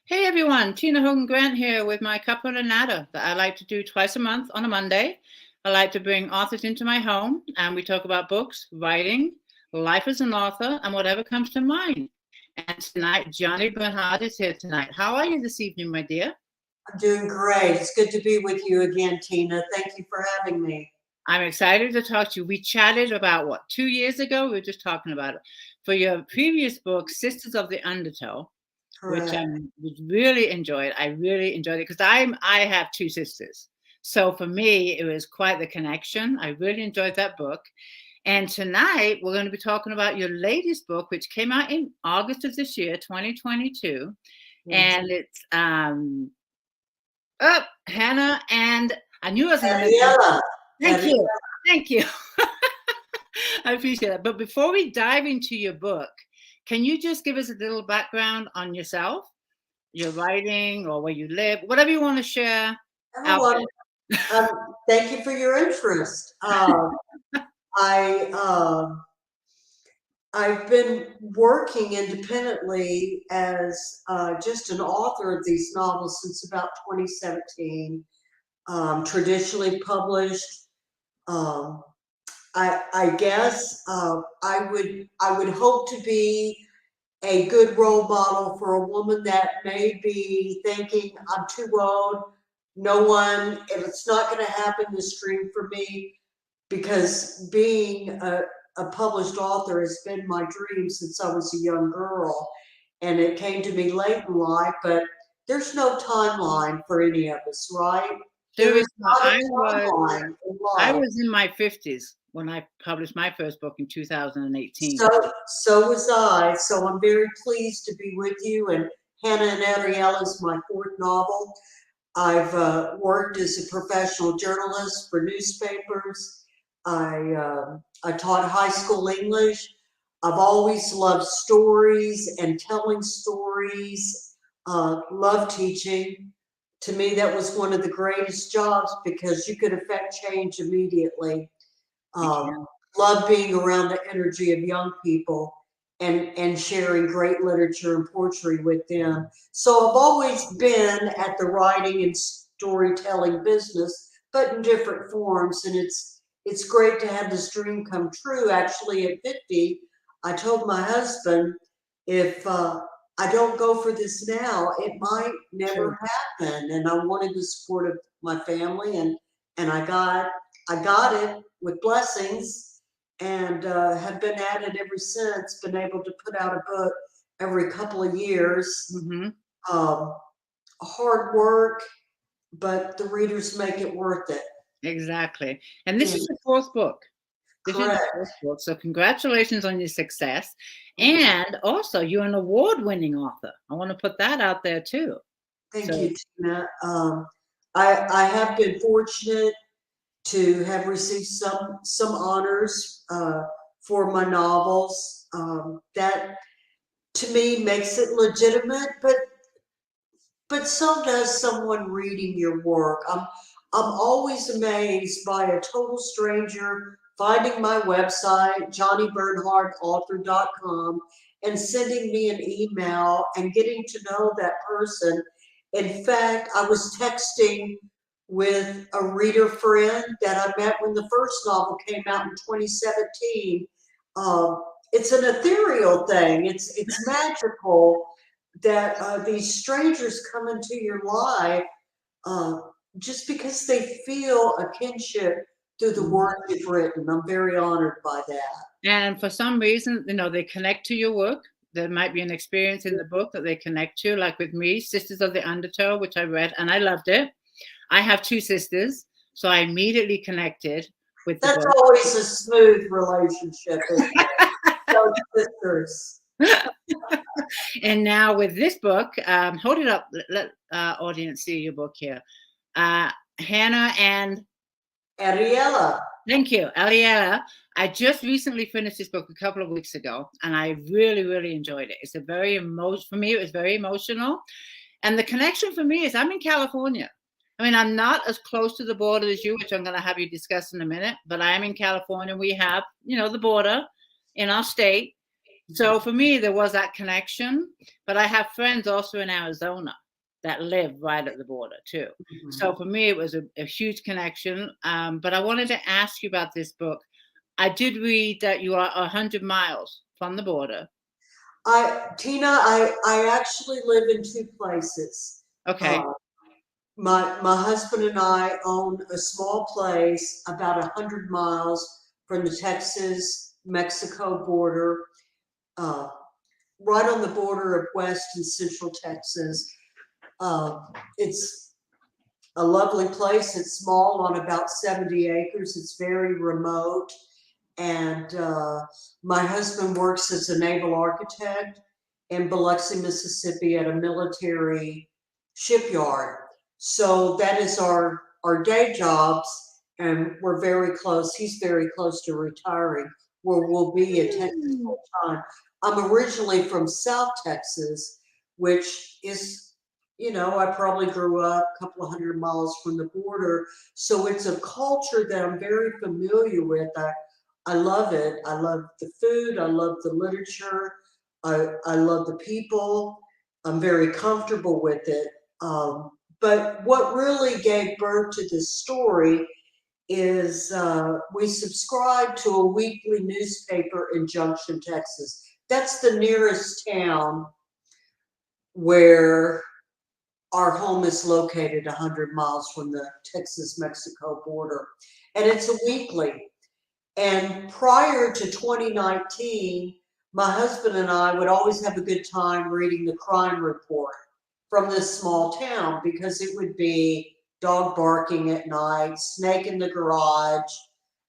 Hey everyone, Tina Hogan Grant here with my Cuppa A Natter that I like to do twice a month on a Monday. I like to bring authors into my home and we talk about books, writing, life as an author, and whatever comes to mind. And tonight, Johnnie Bernhard is here tonight. How are you this evening, my dear? I'm doing great. It's good to be with you again, Tina. Thank you for having me. I'm excited to talk to you. We chatted about 2 years ago? We were just talking about it. For your previous book, Sisters of the Undertow, which I Correct. really enjoyed. I really enjoyed it because I have two sisters. So for me, it was quite the connection. I really enjoyed that book. And tonight we're going to be talking about your latest book, which came out in August of this year, 2022. Yes. And it's Hannah, and I knew I was going to make that. Ariella. Thank Ariella. you. Thank you. I appreciate that. But before we dive into your book, can you just give us a little background on yourself, your writing, or where you live, whatever you want to share out Everyone, thank you for your interest. I I've been working independently as just an author of these novels since about 2017. Traditionally published. Um, I guess I would hope to be a good role model for a woman that may be thinking, I'm too old, no one, if it's not going to happen, this dream for me, because being a published author has been my dream since I was a young girl, and it came to me late in life, but there's no timeline for any of us, right? There there. is Is no, not a timeline in I life. was in my 50s when I published my first book in 2018. So was I. So I'm very pleased to be with you. And Hannah and Ariel is my fourth novel. I've worked as a professional journalist for newspapers. I taught high school English. I've always loved stories and telling stories. Love teaching. To me, that was one of the greatest jobs because you could affect change immediately. You Um, can. love being around the energy of young people and sharing great literature and poetry with them. So I've always been at the writing and storytelling business, but in different forms. And it's great to have this dream come true. Actually, at 50, I told my husband, if I don't go for this now, it might True. never happen. And I wanted the support of my family, and I got it with blessings, and have been at it ever since. Been able to put out a book every couple of years. Hmm. Um, hard work, but the readers make it worth it. Exactly. And this Yeah, is the fourth book. This is the correct. fourth book. So congratulations on your success. And also, you're an award-winning author. I want to put that out there too. Thank So you, Tina. I have been fortunate to have received some honors for my novels. That to me makes it legitimate, but so does someone reading your work. I'm always amazed by a total stranger finding my website, johnnybernhardauthor.com, and sending me an email and getting to know that person. In fact, I was texting with a reader friend that I met when the first novel came out in 2017. It's an ethereal thing. It's magical that these strangers come into your life uh, just because they feel a kinship through the mhm. work you've written. I'm very honored by that. And for some reason, they connect to your work. There might be an experience in the book that they connect to, like with me, Sisters of the Undertow, which I read and I loved it. I have two sisters, so I immediately connected with the That's book. always a smooth relationship, isn't it? Those sisters. And now with this book, hold it up, let audience see your book here. Uh, Hannah and Ariella. thank you, Aliela. I just recently finished this book a couple of weeks ago, and I really, really enjoyed it. It's a very emotional for me. It was very emotional, and the connection for me is I'm in California. I mean, I'm not as close to the border as you, which I'm going to have you discuss in a minute. But I am in California. We have, the border in our state, So for me, there was that connection, but I have friends also in Arizona that live right at the border too. So for me, it was a huge connection. But I wanted to ask you about this book. I did read that you are 100 miles from the border. Tina, I actually live in two places. Okay. My husband and I own a small place about 100 miles from the Texas-Mexico border, right on the border of West and Central Texas. It's a lovely place. It's small, on about 70 acres. It's very remote. And my husband works as a naval architect in Biloxi, Mississippi at a military shipyard. So that is our day jobs, and we're very close. He's very close to retiring, where we'll be at Texas full time. I'm originally from South Texas, which is, I probably grew up a couple of 100 miles from the border. So it's a culture that I'm very familiar with. I love it. I love the food. I love the literature. I love the people. I'm very comfortable with it. But what really gave birth to this story is we subscribe to a weekly newspaper in Junction, Texas. That's the nearest town where our home is located 100 miles from the Texas-Mexico border. And it's a weekly. And prior to 2019, my husband and I would always have a good time reading the crime report from this small town, because it would be dog barking at night, snake in the garage,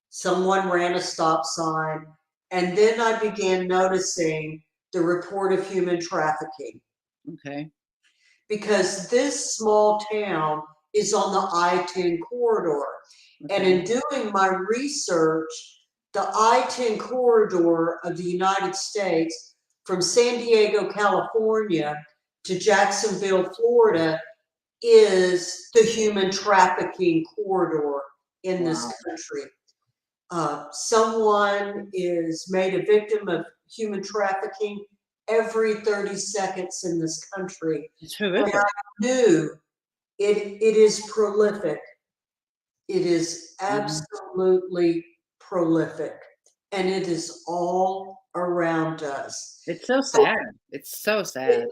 someone ran a stop sign. And then I began noticing the report of human trafficking. Okay. Because this small town is on the I-10 corridor. Okay. And in doing my research, the I-10 corridor of the United States from San Diego, California to Jacksonville, Florida is the human trafficking corridor in this country. Someone is made a victim of human trafficking every 30 seconds in this country. It's horrific. And I knew it is prolific. It is absolutely prolific. And it is all around us. It's so sad. It's so sad.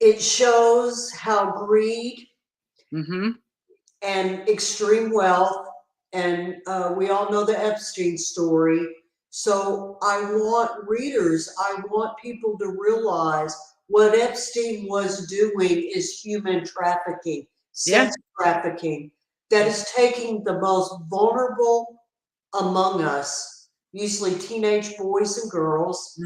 It shows how greed and extreme wealth, and we all know the Epstein story. So I want people to realize what Epstein was doing is human trafficking, sex trafficking, that is taking the most vulnerable among us, usually teenage boys and girls,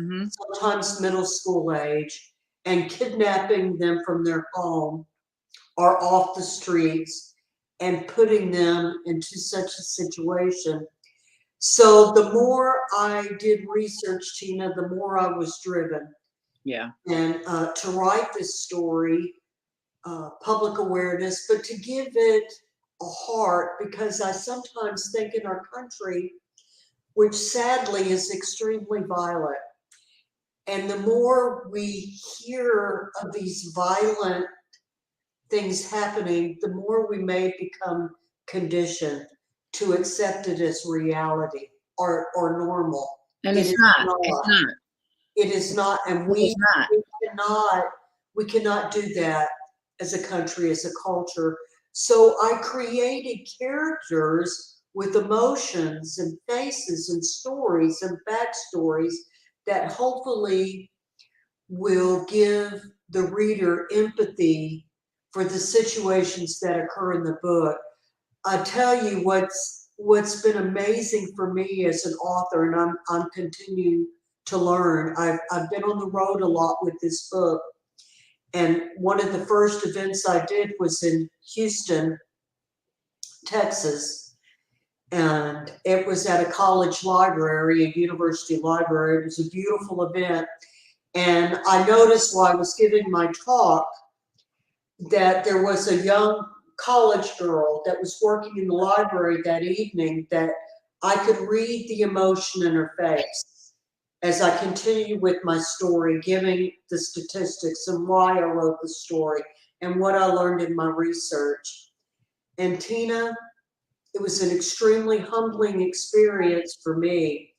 sometimes middle school age, and kidnapping them from their home or off the streets and putting them into such a situation. So the more I did research, Tina, the more I was driven. Yeah. And to write this story, public awareness, but to give it a heart, because I sometimes think in our country, which sadly is extremely violent, and the more we hear of these violent things happening, the more we may become conditioned to accept it as reality or normal. And it's not. It's not. It is not, and we cannot do that as a country, as a culture. So I created characters with emotions and faces and stories and backstories that hopefully will give the reader empathy for the situations that occur in the book. I tell you what's been amazing for me as an author, and I'm continuing to learn. I've been on the road a lot with this book. And one of the first events I did was in Houston, Texas. And it was at a college library, a university library. It was a beautiful event. And I noticed while I was giving my talk that there was a young college girl that was working in the library that evening that I could read the emotion in her face as I continued with my story, giving the statistics and why I wrote the story and what I learned in my research. And Tina, it was an extremely humbling experience for me.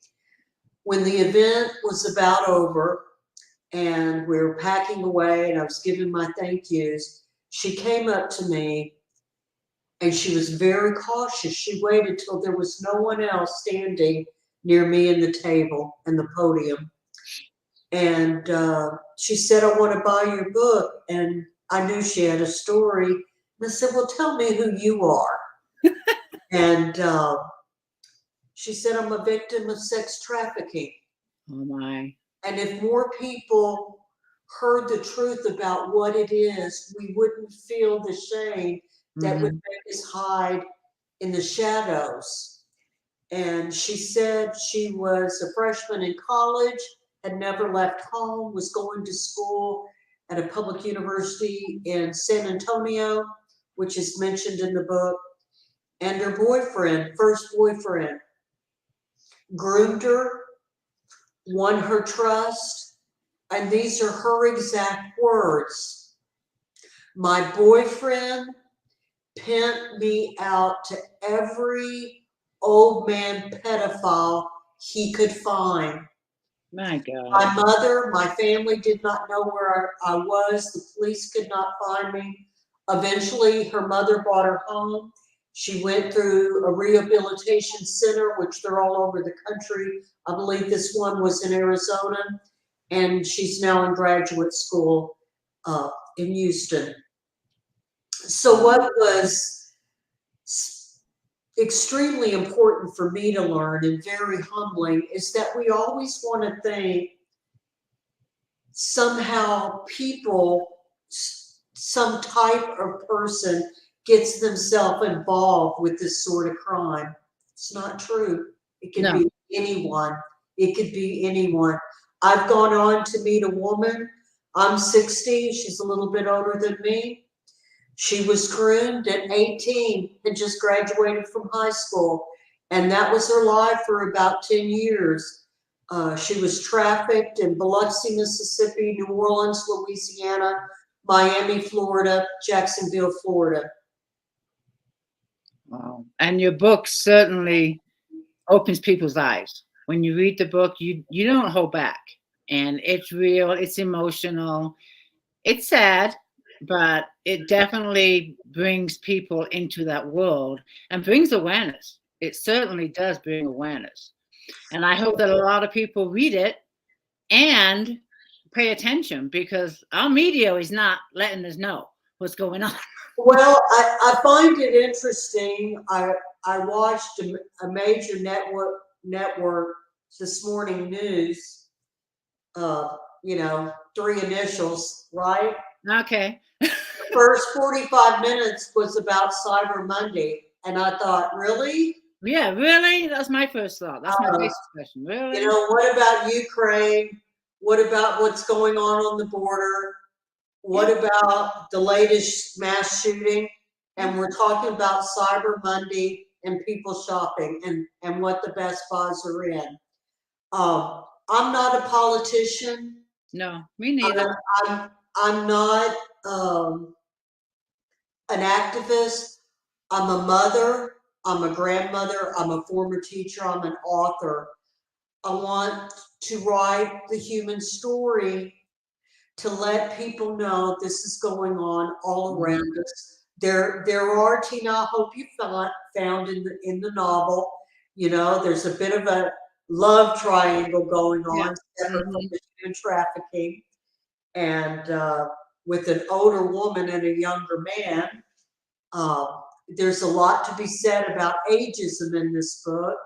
When the event was about over and we were packing away and I was giving my thank yous, she came up to me and she was very cautious. She waited till there was no one else standing near me and the table and the podium. And she said, I want to buy your book. And I knew she had a story. And I said, well, tell me who you are. And she said, I'm a victim of sex trafficking. Oh my. And if more people heard the truth about what it is, we wouldn't feel the shame that would make us hide in the shadows. And she said she was a freshman in college, had never left home, was going to school at a public university in San Antonio, which is mentioned in the book. And her boyfriend, first boyfriend, groomed her, won her trust. And these are her exact words. My boyfriend pimped me out to every old man pedophile he could find. My God. My mother, my family did not know where I was. The police could not find me. Eventually, her mother brought her home. She went through a rehabilitation center, which they're all over the country. I believe this one was in Arizona, and she's now in graduate school in Houston. So what was extremely important for me to learn and very humbling is that we always want to think somehow people, some type of person gets themselves involved with this sort of crime. It's not true. It could be anyone. It could be anyone. I've gone on to meet a woman. I'm 60. She's a little bit older than me. She was groomed at 18 and just graduated from high school. And that was her life for about 10 years. She was trafficked in Biloxi, Mississippi, New Orleans, Louisiana, Miami, Florida, Jacksonville, Florida. Wow. And your book certainly opens people's eyes. When you read the book, you don't hold back. And it's real, it's emotional, it's sad, but it definitely brings people into that world and brings awareness. It certainly does bring awareness. And I hope that a lot of people read it and pay attention, because our media is not letting us know what's going on. Well, I find it interesting. I watched a major network this morning news, you know, 3 initials, right? Okay. The first 45 minutes was about Cyber Monday. And I thought, really? Yeah, really? That's my first thought. That's my basic question. Really? You know, what about Ukraine? What about what's going on the border? What about the latest mass shooting? And we're talking about Cyber Monday and people shopping and what the Best Buys are in. I'm not a politician. No, me neither. I'm not an activist. I'm a mother. I'm a grandmother. I'm a former teacher. I'm an author. I want to write the human story to let people know this is going on all around us. There are, Tina, I hope you found in the novel, you know, there's a bit of a love triangle going on, separate from the human trafficking, and with an older woman and a younger man. There's a lot to be said about ageism in this book,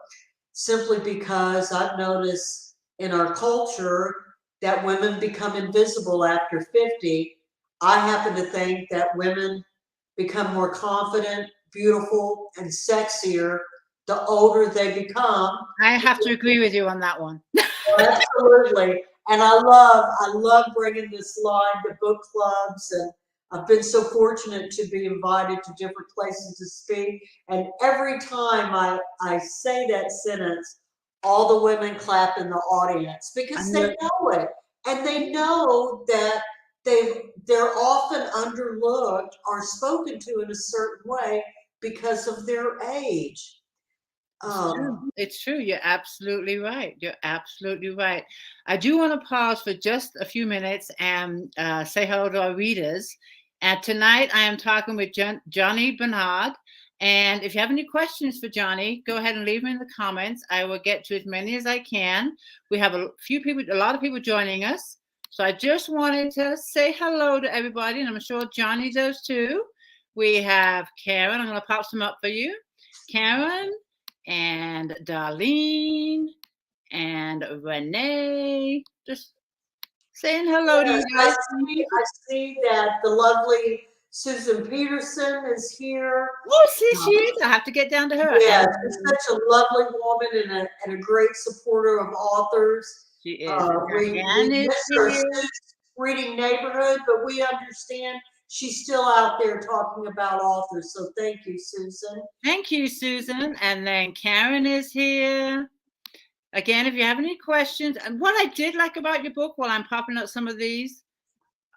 simply because I've noticed in our culture that women become invisible after 50. I happen to think that women become more confident, beautiful, and sexier the older they become. I have to agree with you on that one. Absolutely. And I love bringing this line to book clubs, and I've been so fortunate to be invited to different places to speak. And every time I say that sentence, all the women clap in the audience because they know it. And they know that they're often underlooked or spoken to in a certain way because of their age. It's true. You're absolutely right. You're absolutely right. I do want to pause for just a few minutes and say hello to our readers. And tonight I am talking with Johnnie Bernhard. And if you have any questions for Johnnie, go ahead and leave them in the comments. I will get to as many as I can. We have a lot of people joining us. So I just wanted to say hello to everybody, and I'm sure Johnnie does too. We have Karen. I'm going to pop some up for you. Karen and Darlene and Renee. Just saying hello to you guys. I see that the lovely Susan Peterson is here. Oh, see, she is. I have to get down to her. Yeah, she's such a lovely woman and a great supporter of authors. She is. We miss her reading neighborhood, but we understand she's still out there talking about authors. So thank you, Susan. Thank you, Susan. And then Karen is here. Again, if you have any questions, and what I did like about your book while I'm popping up some of these.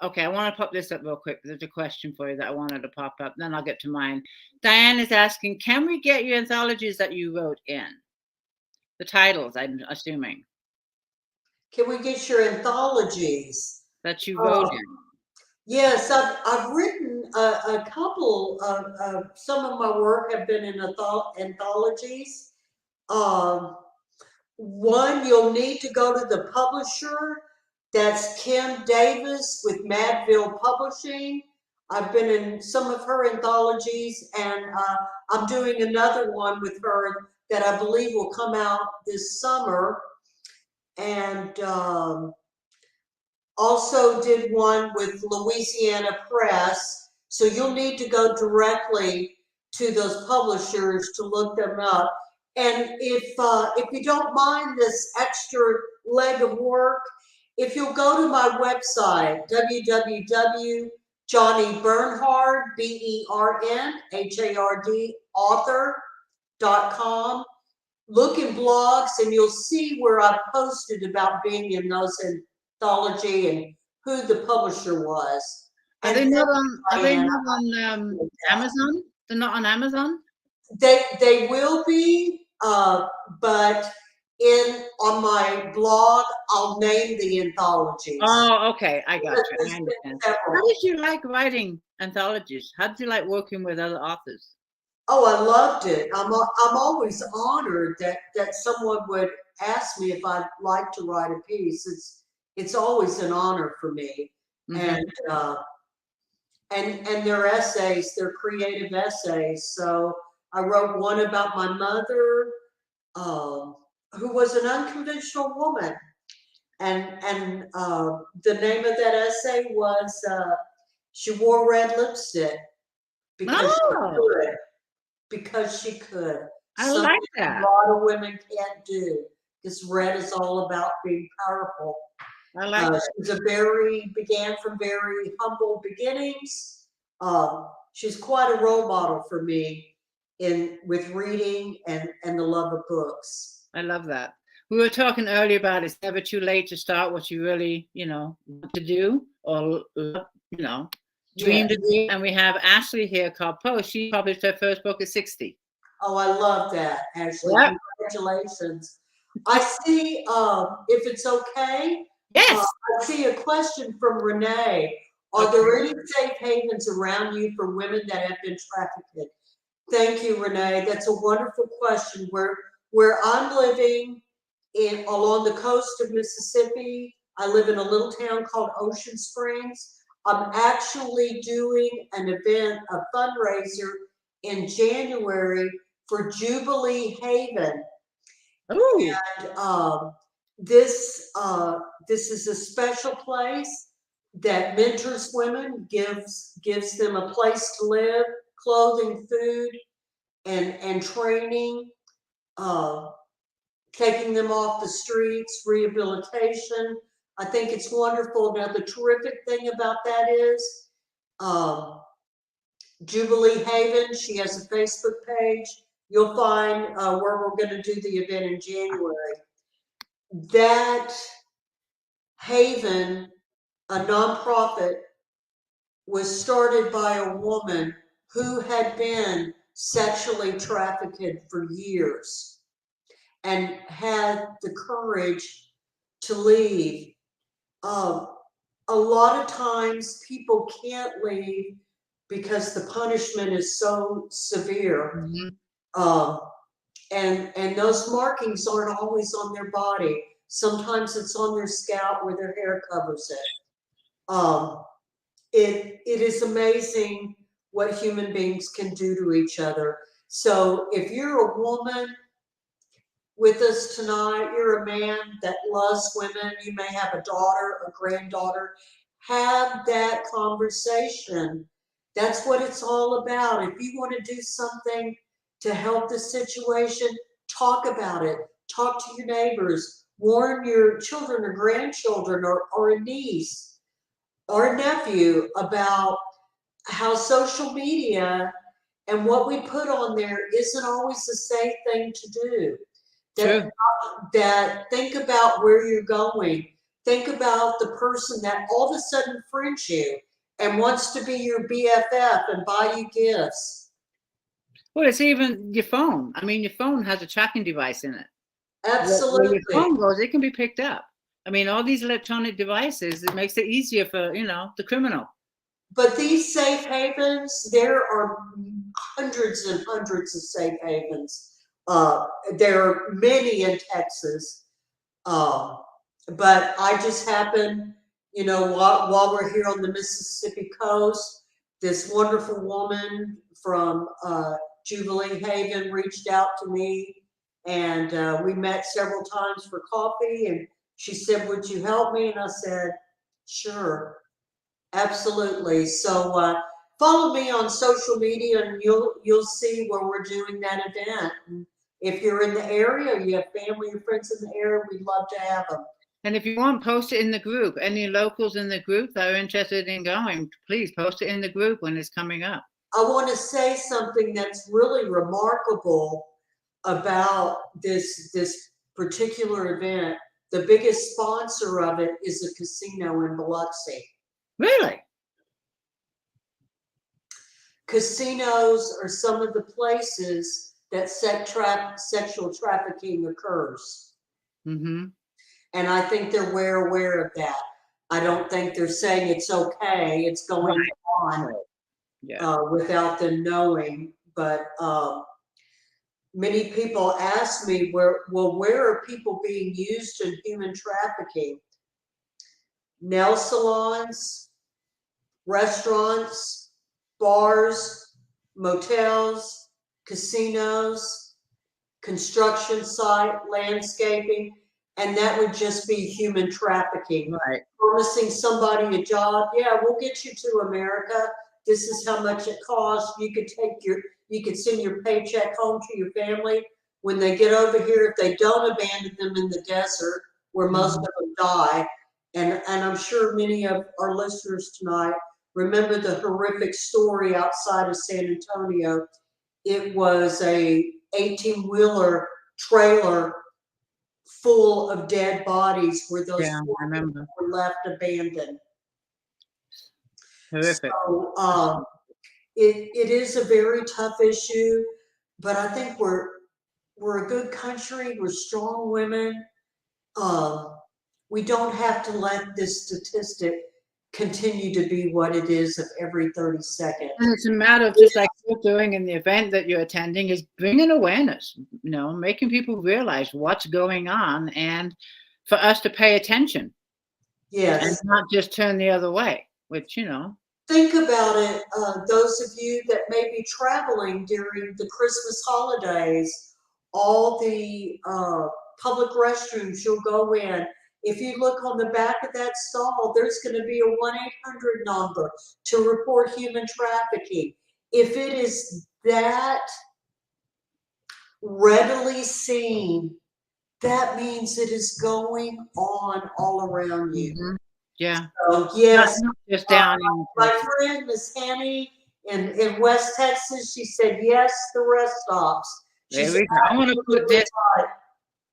Okay, I want to pop this up real quick. There's a question for you that I wanted to pop up. Then I'll get to mine. Diane is asking, can we get your anthologies that you wrote in? The titles, I'm assuming. Can we get your anthologies? That you wrote in? Yes, I've written a couple of some of my work have been in anthologies. One, you'll need to go to the publisher. That's Kim Davis with Madville Publishing. I've been in some of her anthologies, and I'm doing another one with her that I believe will come out this summer. And also did one with Louisiana Press. So you'll need to go directly to those publishers to look them up. And if you don't mind this extra leg of work, if you'll go to my website, www.Johnnie Bernhard, BERNHARD, author.com, look in blogs and you'll see where I posted about being in those anthology and who the publisher was. Are they not on Amazon? They're not on Amazon? They will be, but on my blog, I'll name the anthologies. Oh, okay. I got you. I understand. How did you like writing anthologies? How did you like working with other authors? Oh, I loved it. I'm always honored that someone would ask me if I'd like to write a piece. It's always an honor for me. Mm-hmm. And their essays, their creative essays. So I wrote one about my mother, who was an unconventional woman. And the name of that essay was She Wore Red Lipstick because she could. Because she could. I like that. A lot of women can't do. Because red is all about being powerful. I like that. She began from very humble beginnings. She's quite a role model for me with reading and the love of books. I love that. We were talking earlier about it's never too late to start what you really, want to do or, dream to do. And we have Ashley here called Post. She published her first book at 60. Oh, I love that, Ashley. Yep. Congratulations. I see, if it's okay. Yes. I see a question from Renee. Are there any safe havens around you for women that have been trafficked? Thank you, Renee. That's a wonderful question. Where I'm living along the coast of Mississippi, I live in a little town called Ocean Springs. I'm actually doing an event, a fundraiser in January for Jubilee Haven. Ooh. And this is a special place that mentors women, gives them a place to live, clothing, food, and training, taking them off the streets, rehabilitation. I think it's wonderful. Now, the terrific thing about that is Um, Jubilee Haven, she has a Facebook page. You'll find where we're going to do the event in January. That Haven, a nonprofit, was started by a woman who had been sexually trafficked for years and had the courage to leave. A lot of times people can't leave because the punishment is so severe. Mm-hmm. And those markings aren't always on their body. Sometimes it's on their scalp where their hair covers it. It is amazing what human beings can do to each other. So if you're a woman with us tonight, you're a man that loves women, you may have a daughter, a granddaughter, have that conversation. That's what it's all about. If you want to do something to help the situation, talk about it. Talk to your neighbors. Warn your children or grandchildren or a niece or a nephew about how social media and what we put on there isn't always the safe thing to do. True. That think about where you're going. Think about the person that all of a sudden friends you and wants to be your BFF and buy you gifts. Well, it's even your phone. I mean, your phone has a tracking device in it. Where your Absolutely. phone goes, it can be picked up. I mean, all these electronic devices, it makes it easier for, the criminal. But these safe havens, there are hundreds and hundreds of safe havens. There are many in Texas. But I just happened, while we're here on the Mississippi coast, this wonderful woman from Jubilee Haven reached out to me, and we met several times for coffee, and she said, "Would you help me?" And I said, "Sure, absolutely." So follow me on social media, and you'll see where we're doing that event. And if you're in the area, you have family or friends in the area, we'd love to have them. And if you want, post it in the group. Any locals in the group that are interested in going, please post it in the group when it's coming up. I want to say something that's really remarkable about this particular event. The biggest sponsor of it is a casino in Biloxi. Really? Casinos are some of the places that sexual trafficking occurs. Mm-hmm. And I think they're aware of that. I don't think they're saying it's okay. It's going on without them knowing. But many people ask me, where are people being used in human trafficking? Nail salons, restaurants, bars, motels, casinos, construction site, landscaping, and that would just be human trafficking. Right. Promising somebody a job, yeah, we'll get you to America. This is how much it costs. You could send your paycheck home to your family. When they get over here, if they don't abandon them in the desert, where most of them die, and I'm sure many of our listeners tonight remember the horrific story outside of San Antonio. It was a 18-wheeler trailer full of dead bodies where those were left abandoned. Horrific. So it is a very tough issue, but I think we're a good country. We're strong women. We don't have to let this statistic continue to be what it is of every 30 seconds. And it's a matter of just like you're doing in the event that you're attending is bringing awareness, making people realize what's going on and for us to pay attention. Yes. And not just turn the other way, which, Think about it, those of you that may be traveling during the Christmas holidays, all the public restrooms you'll go in, if you look on the back of that stall, there's going to be a 1-800 number to report human trafficking. If it is that readily seen, that means it is going on all around you. Mm-hmm. Yeah. So yes, Not just uh, down in my Texas. friend Miss Annie in West Texas, she said yes, the rest stops. There She's we go. absolutely right.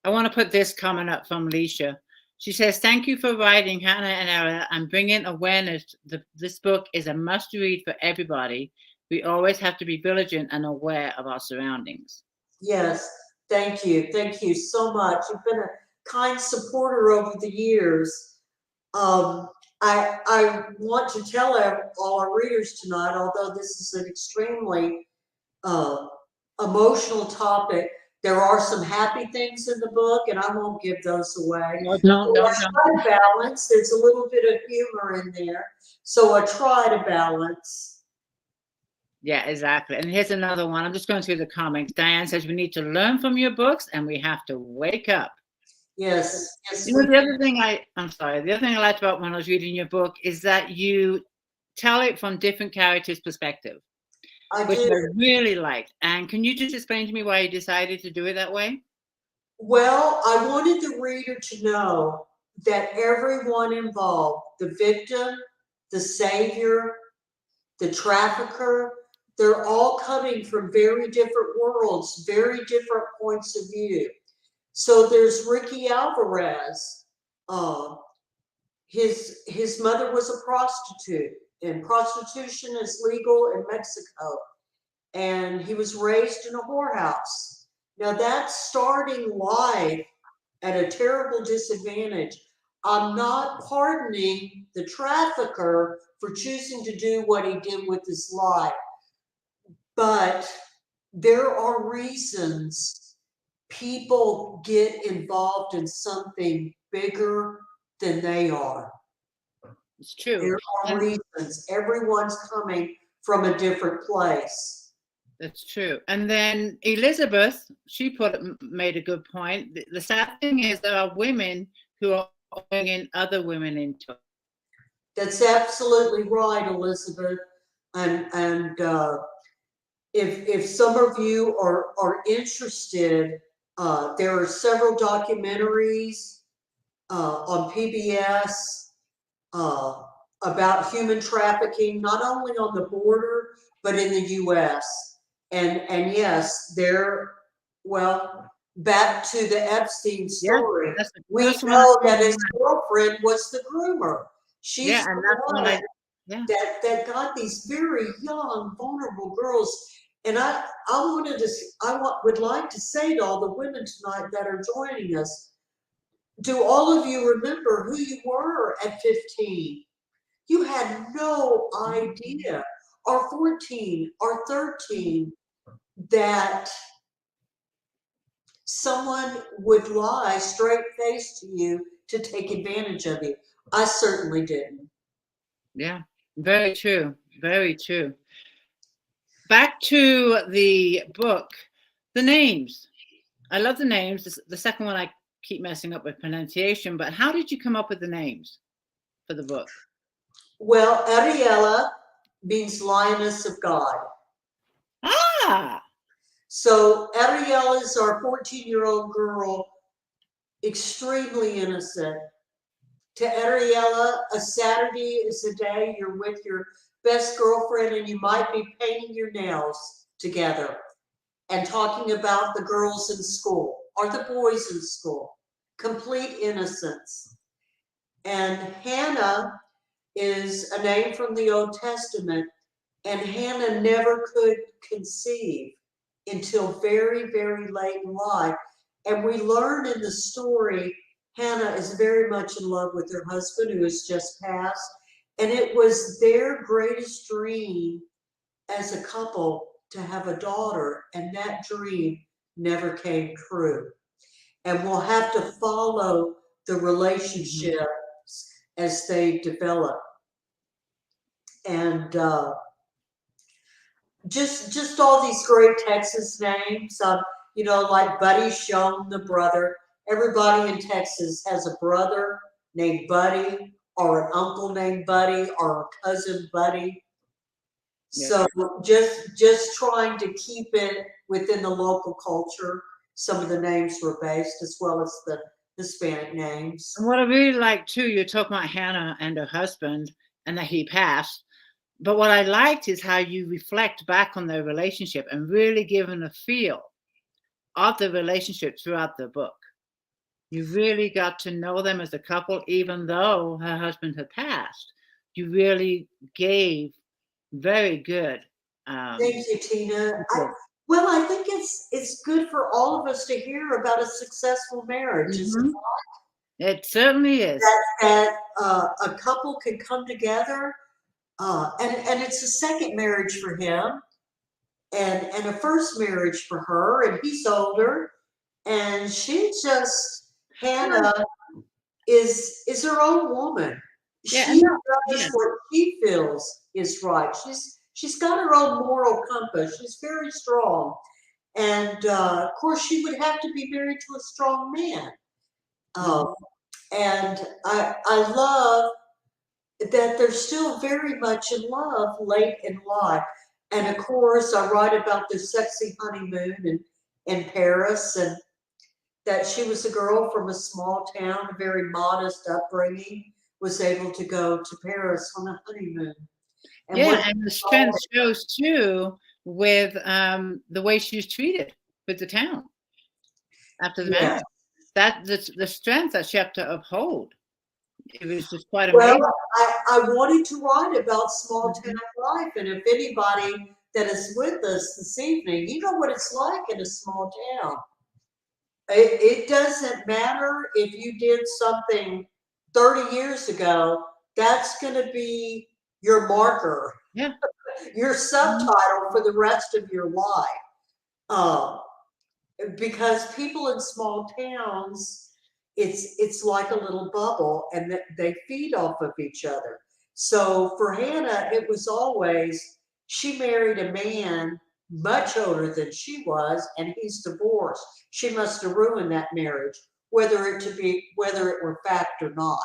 I want to put this comment up from Alicia. She says, "Thank you for writing Hannah and Ella and bringing awareness. This book is a must-read for everybody. We always have to be vigilant and aware of our surroundings." Yes, thank you. Thank you so much. You've been a kind supporter over the years. Um, I want to tell all our readers tonight, although this is an extremely uh, emotional topic, there are some happy things in the book, and I won't give those away. No, don't, So I don't, don't. try to balance. There's a little bit of humor in there, so I try to balance. Yeah, exactly. And here's another one. I'm just going through the comments. Diane says, "We need to learn from your books and we have to wake up." Yes, yes. You know, the other thing I'm sorry, the other thing I liked about when I was reading your book is that you tell it from different characters' perspective, I which do. I really liked. And can you just explain to me why you decided to do it that way? Well, I wanted the reader to know that everyone involved, the victim, the savior, the trafficker, they're all coming from very different worlds, very different points of view. So there's Ricky Alvarez. Uh, his mother was a prostitute, and prostitution is legal in Mexico. And he was raised in a whorehouse. Now that's starting life at a terrible disadvantage. I'm not pardoning the trafficker for choosing to do what he did with his life, but there are reasons people get involved in something bigger than they are. It's true. There are reasons. Everyone's coming from a different place. That's true. And then Elizabeth, she made a good point. The sad thing is there are women who are bringing other women into it. That's absolutely right, Elizabeth. And if some of you are interested, there are several documentaries on PBS about human trafficking, not only on the border but in the U.S. And yes, well, back to the Epstein story. That's the We first one. know that his girlfriend was the groomer. She's and the that's one when that got these very young, vulnerable girls. And would like to say to all the women tonight that are joining us, do all of you remember who you were at 15? You had no idea, or 14, or 13, that someone would lie straight faced to you to take advantage of you. I certainly didn't. Yeah, very true. Very true. Back to the book, the names. I love the names. The second one I keep messing up with pronunciation, but how did you come up with the names for the book? Well, Ariella means lioness of God. Ah! So Ariella is our 14-year-old girl, extremely innocent. To Ariella, a Saturday is a day you're with your best girlfriend and you might be painting your nails together and talking about the girls in school or the boys in school. Complete innocence. And Hannah is a name from the Old Testament, and Hannah never could conceive until very, very late in life. And we learn in the story, Hannah is very much in love with her husband who has just passed. And it was their greatest dream as a couple to have a daughter, and that dream never came true. And we'll have to follow the relationships as they develop. And just all these great Texas names, like Buddy Shone, the brother. Everybody in Texas has a brother named Buddy, or an uncle named Buddy, or a cousin Buddy. Yeah. So just trying to keep it within the local culture. Some of the names were based, as well as Hispanic names. And what I really like too, you're talking about Hannah and her husband and that he passed. But what I liked is how you reflect back on their relationship and really given a feel of the relationship throughout the book. You really got to know them as a couple, even though her husband had passed. You really gave very good. Thank you, Tina. Well, I think it's good for all of us to hear about a successful marriage. Mhm. It certainly is. That a couple can come together, and it's a second marriage for him, and a first marriage for her, and he's older, and she just Hannah is her own woman. Yeah, She does yeah. what she feels is right. She's got her own moral compass. She's very strong, and of course, she would have to be married to a strong man. And I love that they're still very much in love late in life. And of course, I write about the sexy honeymoon in Paris, and that she was a girl from a small town, a very modest upbringing, was able to go to Paris on a honeymoon. And Yeah, and the strength shows too with the way she's treated with the town after the marriage. That the strength that she had to uphold. It was just quite amazing. Well, I wanted to write about small town life, and if anybody that is with us this evening, you know what it's like in a small town. It doesn't matter if you did something 30 years ago, that's going to be your marker, your subtitle for the rest of your life. Because people in small towns, it's like a little bubble, and they feed off of each other. So for Hannah, it was always, she married a man much older than she was, and he's divorced. She must have ruined that marriage, whether it were fact or not.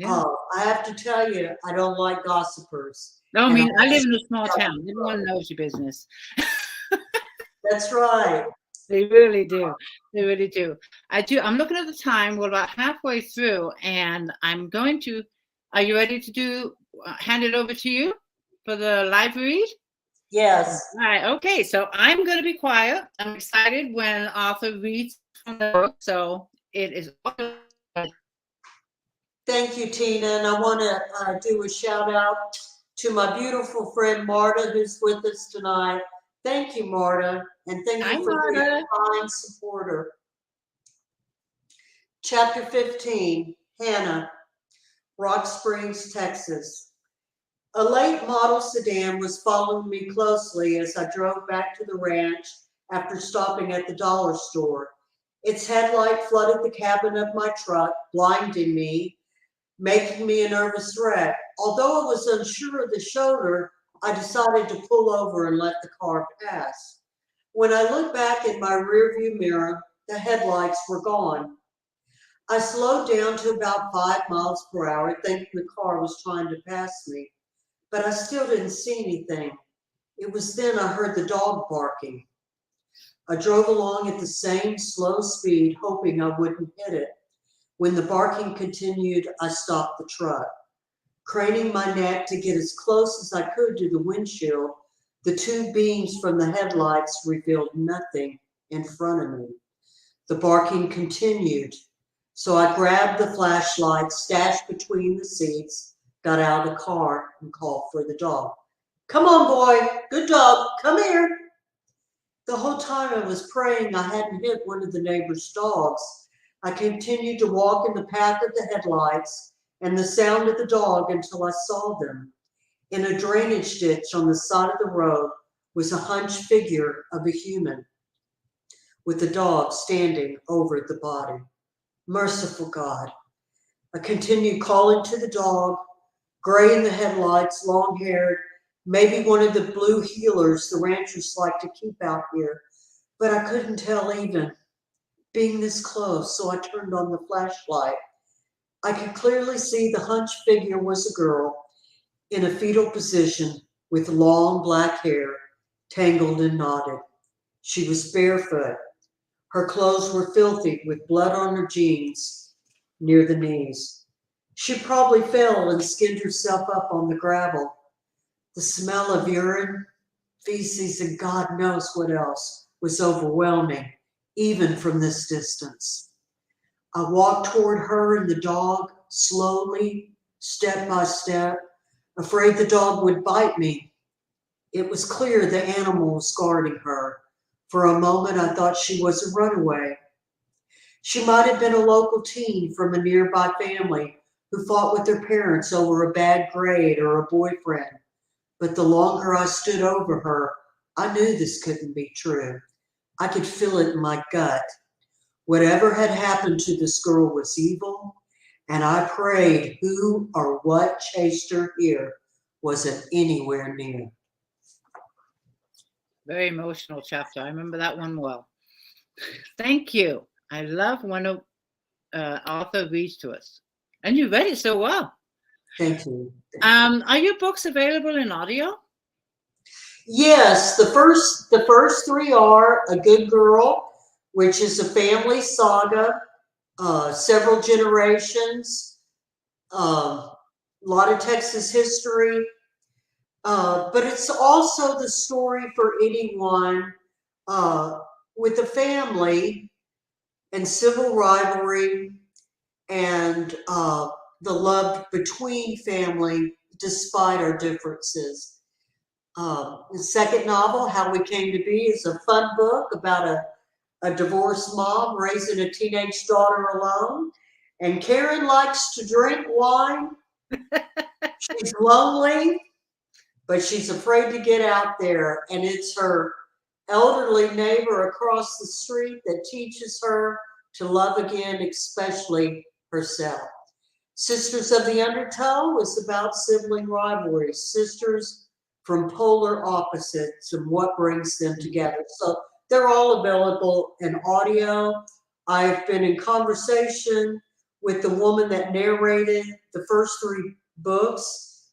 I have to tell you, I don't like gossipers. No, I mean, I live in a small town. Everyone knows your business. That's right. They really do. They really do. I do. I'm looking at the time. We're about halfway through, and I'm going to. Are you ready to hand it over to you for the live read? Yes. All right. Okay. So I'm going to be quiet. I'm excited when Arthur reads from the book. So it is. Thank you, Tina. And I want to do a shout out to my beautiful friend Marta, who's with us tonight. Thank you, Marta. And thank you for being a kind supporter. Chapter 15, Hannah, Rock Springs, Texas. A late model sedan was following me closely as I drove back to the ranch after stopping at the dollar store. Its headlight flooded the cabin of my truck, blinding me, making me a nervous wreck. Although I was unsure of the shoulder, I decided to pull over and let the car pass. When I looked back in my rearview mirror, the headlights were gone. I slowed down to about 5 miles per hour, thinking the car was trying to pass me, but I still didn't see anything. It was then I heard the dog barking. I drove along at the same slow speed, hoping I wouldn't hit it. When the barking continued, I stopped the truck. Craning my neck to get as close as I could to the windshield, the two beams from the headlights revealed nothing in front of me. The barking continued, so I grabbed the flashlight stashed between the seats, got out of the car, and called for the dog. Come on, boy. Good dog. Come here. The whole time I was praying I hadn't hit one of the neighbor's dogs. I continued to walk in the path of the headlights and the sound of the dog until I saw them. In a drainage ditch on the side of the road was a hunched figure of a human with the dog standing over the body. Merciful God. I continued calling to the dog, gray in the headlights, long-haired, maybe one of the blue heelers the ranchers like to keep out here, but I couldn't tell even. Being this close, so I turned on the flashlight. I could clearly see the hunched figure was a girl in a fetal position with long black hair, tangled and knotted. She was barefoot, Her clothes were filthy with blood on her jeans near the knees. She probably fell and skinned herself up on the gravel. The smell of urine, feces, and God knows what else was overwhelming, even from this distance. I walked toward her and the dog, slowly, step by step, afraid the dog would bite me. It was clear the animal was guarding her. For a moment, I thought she was a runaway. She might have been a local teen from a nearby family who fought with their parents over a bad grade or a boyfriend. But the longer I stood over her, I knew this couldn't be true. I could feel it in my gut. Whatever had happened to this girl was evil, and I prayed who or what chased her here wasn't anywhere near. Very emotional chapter. I remember that one well. Thank you. I love when an author reads to us. And you read it so well. Thank you. Are your books available in audio? Yes, the first three are A Good Girl, which is a family saga, several generations, a lot of Texas history, but it's also the story for anyone with a family and civil rivalry and the love between family despite our differences. The second novel, How We Came to Be, is a fun book about a divorced mom raising a teenage daughter alone. And Karen likes to drink wine. She's lonely, but she's afraid to get out there. And it's her elderly neighbor across the street that teaches her to love again, especially herself. Sisters of the Undertow is about sibling rivalry, sisters from polar opposites and what brings them together. So they're all available in audio. I've been in conversation with the woman that narrated the first three books.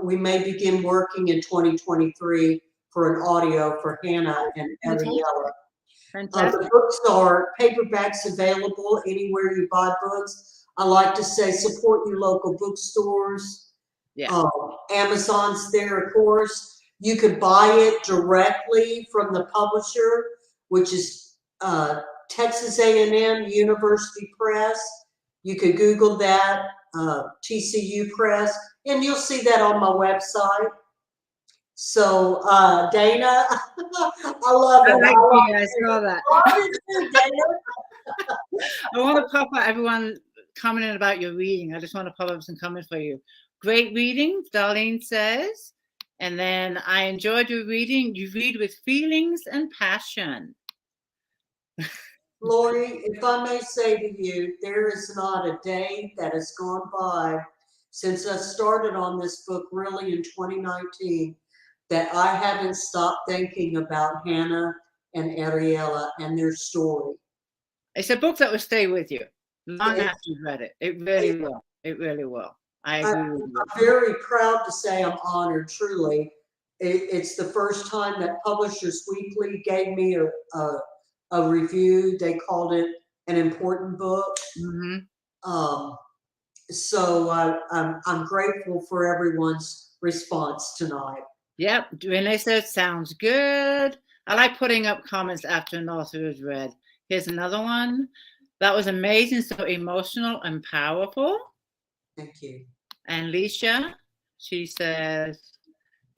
We may begin working in 2023 for an audio for Hannah and Ariella. The books are paperbacks available anywhere you buy books. I like to say support your local bookstores. Yeah. Amazon's there, of course. You could buy it directly from the publisher, which is Texas A&M University Press. You could Google that, TCU Press, and you'll see that on my website. So, Dana, I love it. I saw that. Dana. I want to pop up everyone commenting about your reading. I just want to pop up some comments for you. Great reading, Darlene says. And then I enjoyed your reading. You read with feelings and passion. Lori, if I may say to you, there is not a day that has gone by since I started on this book really in 2019 that I haven't stopped thinking about Hannah and Ariella and their story. It's a book that will stay with you long after you've read it. It really will. It really will. I agree with you. I'm very proud to say I'm honored, truly. It's the first time that Publishers Weekly gave me a review. They called it an important book. Mm-hmm. So I'm grateful for everyone's response tonight. Yep. Renee says, sounds good. I like putting up comments after an author is read. Here's another one. That was amazing. So emotional and powerful. Thank you. And Leisha, she says,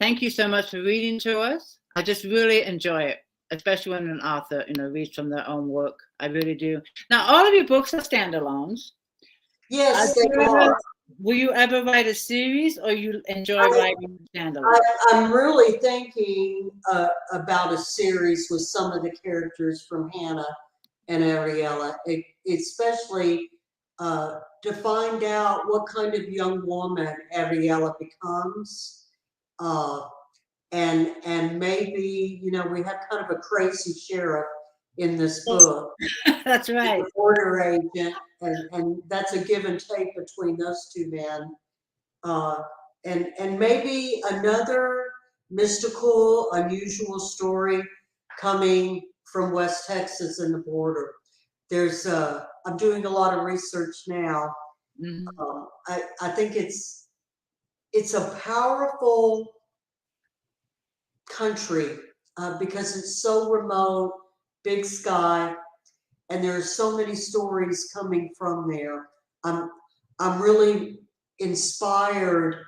thank you so much for reading to us. I just really enjoy it, especially when an author, reads from their own work. I really do. Now, all of your books are standalones. Yes, they are. Will you ever write a series, or you enjoy writing standalones? I'm really thinking about a series with some of the characters from Hannah and Ariella, especially to find out what kind of young woman Ariella becomes. And maybe, we have kind of a crazy sheriff in this book. That's right. A border agent, and that's a give and take between those two men. And maybe another mystical, unusual story coming from West Texas and the border. There's I'm doing a lot of research now. I think it's a powerful country because it's so remote, big sky, and there's so many stories coming from there. I'm really inspired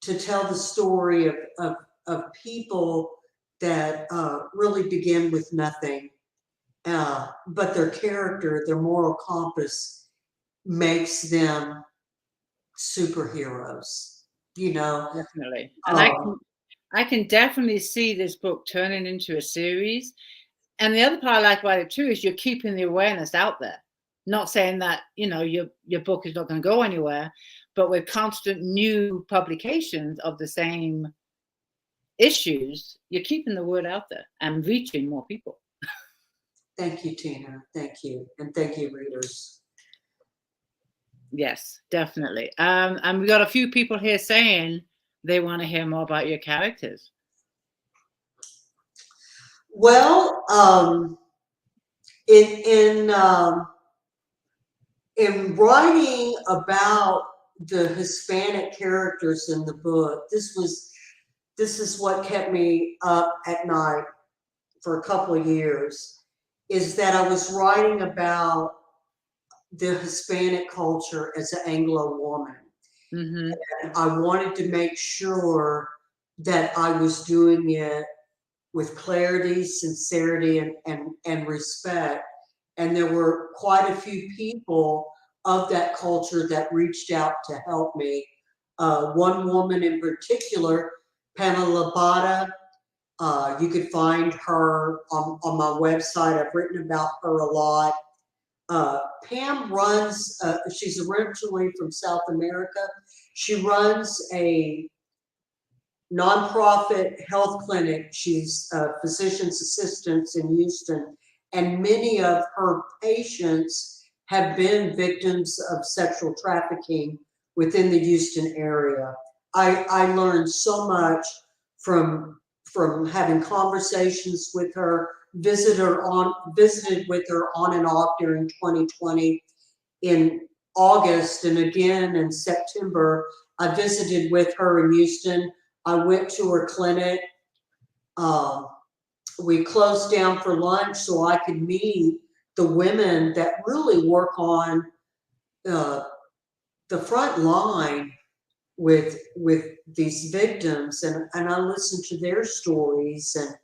to tell the story of people that really begin with nothing, but their character, their moral compass makes them superheroes, you know. Definitely. And I can definitely see this book turning into a series. And the other part I like about it too is you're keeping the awareness out there. Not saying that, you know, your book is not going to go anywhere, but with constant new publications of the same issues, you're keeping the word out there and reaching more people. Thank you, Tina. Thank you. And thank you, readers. Yes, definitely. And we got a few people here saying they want to hear more about your characters. Well, in writing about the Hispanic characters in the book, this is what kept me up at night for a couple of years, is that I was writing about the Hispanic culture as an Anglo woman. And I wanted to make sure that I was doing it with clarity, sincerity, and respect. And there were quite a few people of that culture that reached out to help me. One woman in particular, Pamela Bada, you could find her on my website. I've written about her a lot. Pam runs, she's originally from South America. She runs a nonprofit health clinic. She's a physician's assistant in Houston, and many of her patients have been victims of sexual trafficking within the Houston area. I learned so much from having conversations with her, visited with her on and off during 2020. In August and again in September, I visited with her in Houston. I went to her clinic. We closed down for lunch so I could meet the women that really work on the front line with these victims, and I listened to their stories, and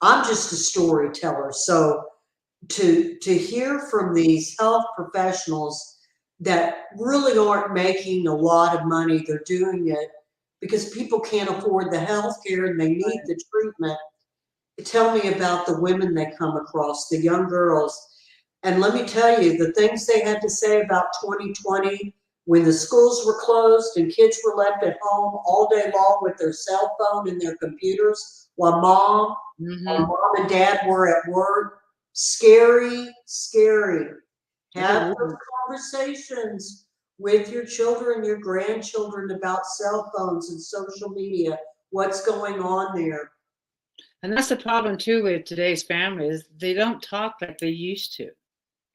I'm just a storyteller. So to hear from these health professionals that really aren't making a lot of money, they're doing it because people can't afford the health care and they need the treatment. Tell me about the women they come across, the young girls. And let me tell you, the things they had to say about 2020, when the schools were closed and kids were left at home all day long with their cell phone and their computers while mom and dad were at work. Scary, scary. Have those conversations with your children, your grandchildren about cell phones and social media. What's going on there? And that's the problem too with today's families. They don't talk like they used to.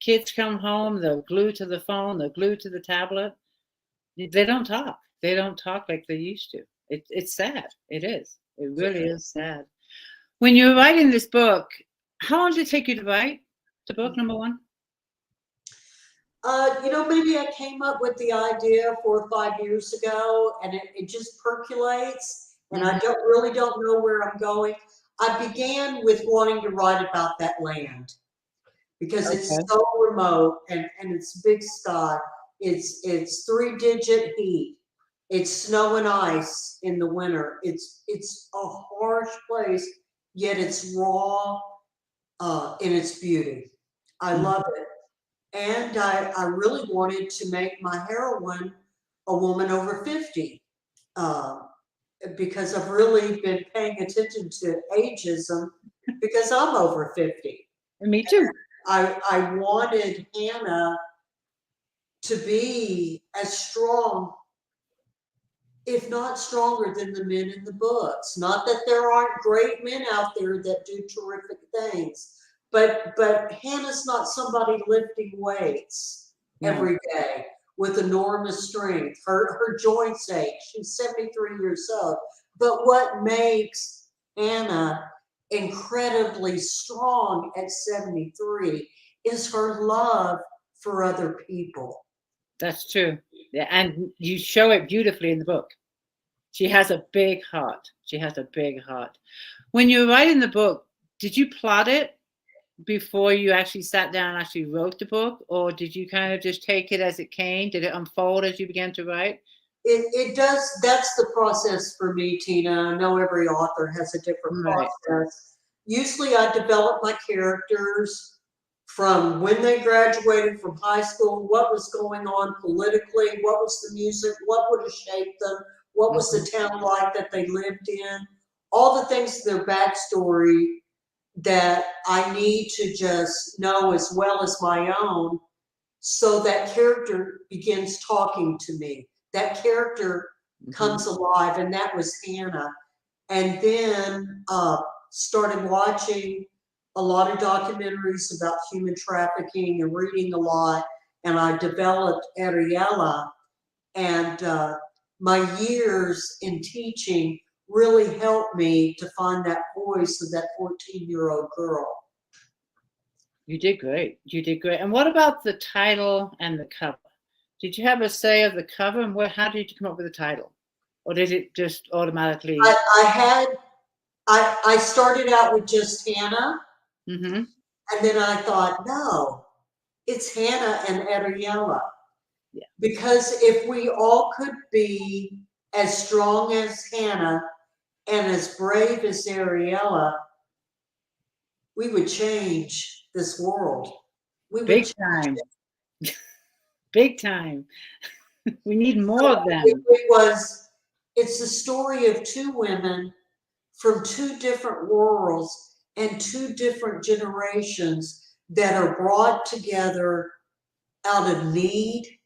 Kids come home, they're glued to the phone, they're glued to the tablet. They don't talk. They don't talk like they used to. It's sad. It is. It really is sad. When you were writing this book, how long did it take you to write the book, number one? Maybe I came up with the idea 4 or 5 years ago, and it just percolates, and I don't know where I'm going. I began with wanting to write about that land because it's so remote and it's big sky. It's 3-digit heat. It's snow and ice in the winter. It's a harsh place, yet it's raw in its beauty. I love it. And I really wanted to make my heroine a woman over 50 because I've really been paying attention to ageism because I'm over 50. Me too. I wanted Hannah to be as strong, if not stronger, than the men in the books. Not that there aren't great men out there that do terrific things, but Hannah's not somebody lifting weights No. every day with enormous strength. Her joints ache. She's 73 years old. But what makes Hannah incredibly strong at 73 is her love for other people. That's true. Yeah, and you show it beautifully in the book. She has a big heart. She has a big heart. When you were writing the book, did you plot it before you actually sat down and actually wrote the book, or did you kind of just take it as it came? Did it unfold as you began to write? It does. That's the process for me, Tina. I know every author has a different Right. process. Usually I develop my characters from when they graduated from high school, what was going on politically, what was the music, what would have shaped them, what was the town like that they lived in, all the things, their backstory that I need to just know as well as my own, so that character begins talking to me. That character comes alive, and that was Hannah. And then started watching a lot of documentaries about human trafficking and reading a lot, and I developed Ariella, and my years in teaching really helped me to find that voice of that 14-year-old girl. You did great. You did great. And what about the title and the cover? Did you have a say of the cover, and how did you come up with the title? Or did it just automatically? I started out with just Hannah, Mm-hmm. and then I thought, no, it's Hannah and Ariella. Yeah. Because if we all could be as strong as Hannah and as brave as Ariella, we would change this world. We would Big time. Big time. We need more of them. It's the story of two women from two different worlds and two different generations that are brought together out of need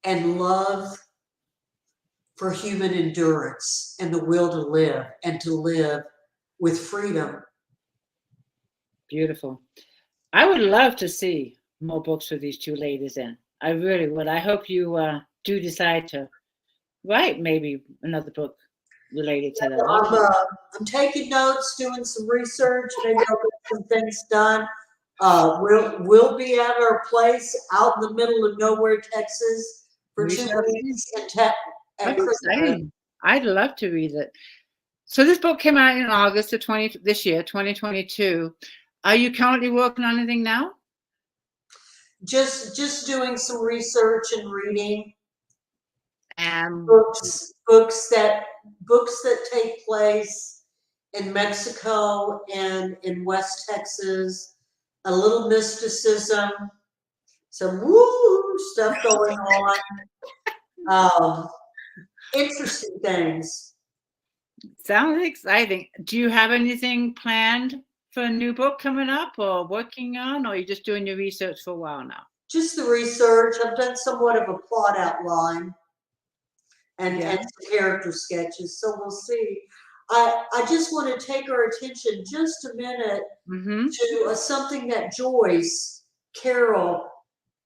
and love for human endurance and the will to live, and to live with freedom. Beautiful. I would love to see more books with these two ladies in. I really would. I hope you do decide to write maybe another book related to them. I'm taking notes, doing some research, maybe I'll get some things done. We'll be at our place out in the middle of nowhere, Texas, for 2 weeks at Christmas. Exciting. I'd love to read it. So this book came out in August of this year, 2022. Are you currently working on anything now? Just doing some research and reading. And books that take place in Mexico and in West Texas, a little mysticism, some woo stuff going on. Interesting things. Sounds exciting. Do you have anything planned for a new book coming up, or working on, or are you just doing your research for a while now? Just the research. I've done somewhat of a plot outline and some character sketches, so we'll see. I just want to take our attention just a minute to something that Joyce Carol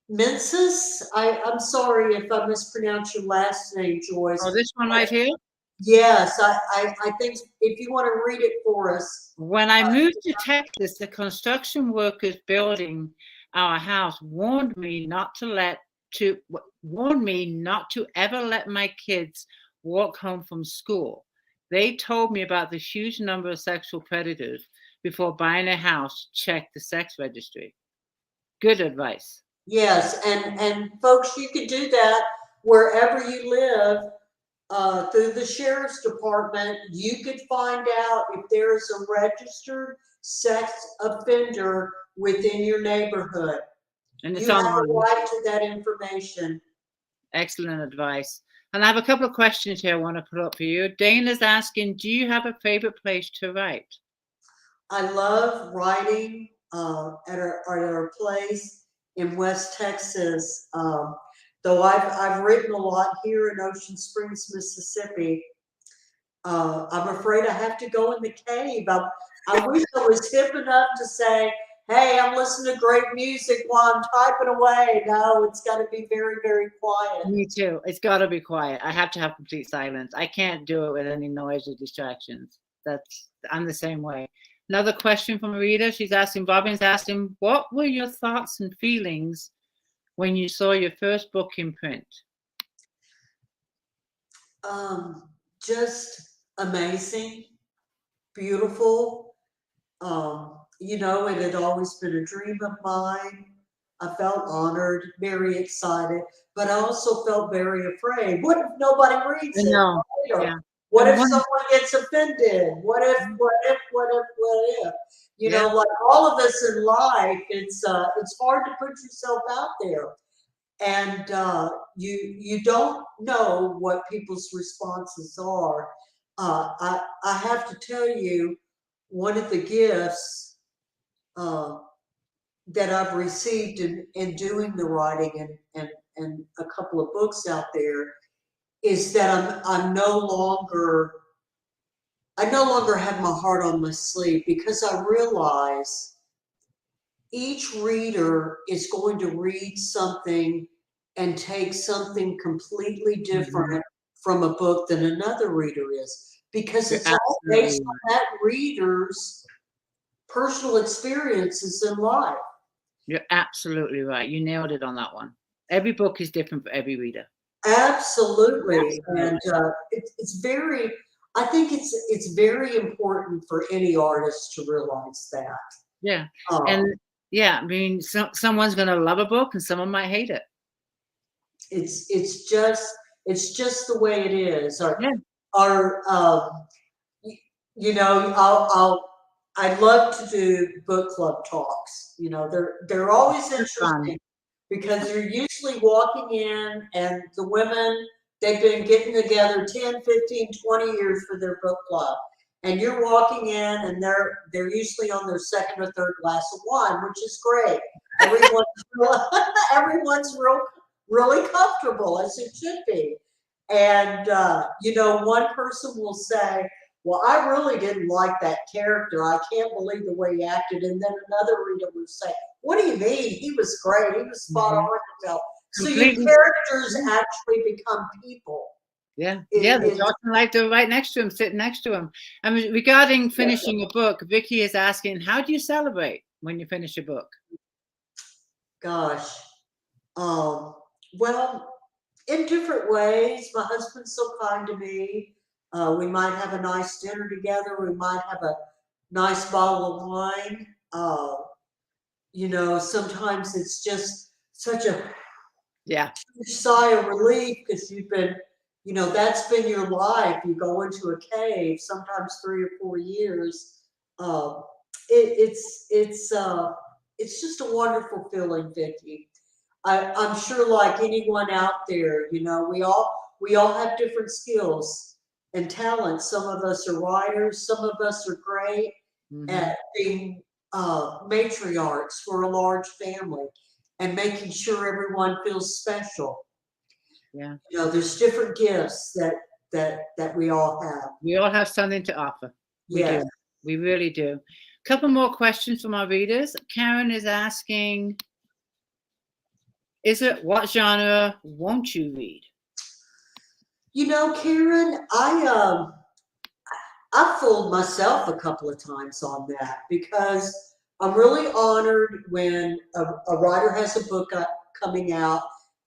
Mensis. I'm sorry if I mispronounce your last name, Joyce. Oh, this one right here? Yes, I think if you want to read it for us. When I moved to Texas, the construction workers building our house warned me not to ever let my kids walk home from school. They told me about the huge number of sexual predators before buying a house. Check the sex registry. Good advice. Yes, and folks, you can do that wherever you live. Through the sheriff's department, you could find out if there is a registered sex offender within your neighborhood. And it's you have a right to that information. Excellent advice. And I have a couple of questions here I want to put up for you. Dana's asking, do you have a favorite place to write? I love writing at our place in West Texas. Though I've written a lot here in Ocean Springs, Mississippi. I'm afraid I have to go in the cave. I wish I was hip enough to say, hey, I'm listening to great music while I'm typing away. No, it's got to be very, very quiet. Me too. It's got to be quiet. I have to have complete silence. I can't do it with any noise or distractions. I'm the same way. Another question from a reader. Robin's asking, what were your thoughts and feelings when you saw your first book in print? Just amazing, beautiful. You know, it had always been a dream of mine. I felt honored, very excited, but I also felt very afraid. What if nobody reads I it? know. Later? Yeah. What And if someone gets offended? What if? You Yeah. know, like all of us in life, it's hard to put yourself out there, and you don't know what people's responses are. I have to tell you, one of the gifts that I've received in doing the writing and a couple of books out there is that I no longer have my heart on my sleeve, because I realize each reader is going to read something and take something completely different from a book than another reader is, because it's all based on that reader's personal experiences in life. You're absolutely right. You nailed it on that one. Every book is different for every reader. Absolutely. And it's very, I think it's very important for any artist to realize that. Yeah. And yeah, I mean, someone's going to love a book and someone might hate it. It's just the way it is. Yeah. You know, I love to do book club talks. You know, they're always interesting because you're usually walking in and the women, they've been getting together 10, 15, 20 years for their book club. And you're walking in and they're usually on their second or third glass of wine, which is great. Everyone's really comfortable, as it should be. And, you know, one person will say, well, I really didn't like that character. I can't believe the way he acted. And then another reader would say, what do you mean? He was great. He was spot on. So your characters actually become people. Yeah, they're talking like they're right next to him, sitting next to him. I mean, regarding finishing a book, Vicky is asking, how do you celebrate when you finish a book? Gosh. Well, in different ways. My husband's so kind to me. We might have a nice dinner together. We might have a nice bottle of wine. You know, sometimes it's just such a sigh of relief, because you've been, you know, that's been your life. You go into a cave, sometimes 3 or 4 years. It's just a wonderful feeling, Vicki. I'm sure, like anyone out there, you know, we all have different skills and talents. Some of us are writers. Some of us are great at being matriarchs for a large family and making sure everyone feels special. Yeah, you know, there's different gifts that we all have. We all have something to offer. We do. We really do. A couple more questions from our readers. Karen is asking, what genre won't you read? You know, Karen, I fooled myself a couple of times on that, because I'm really honored when a writer has a book coming out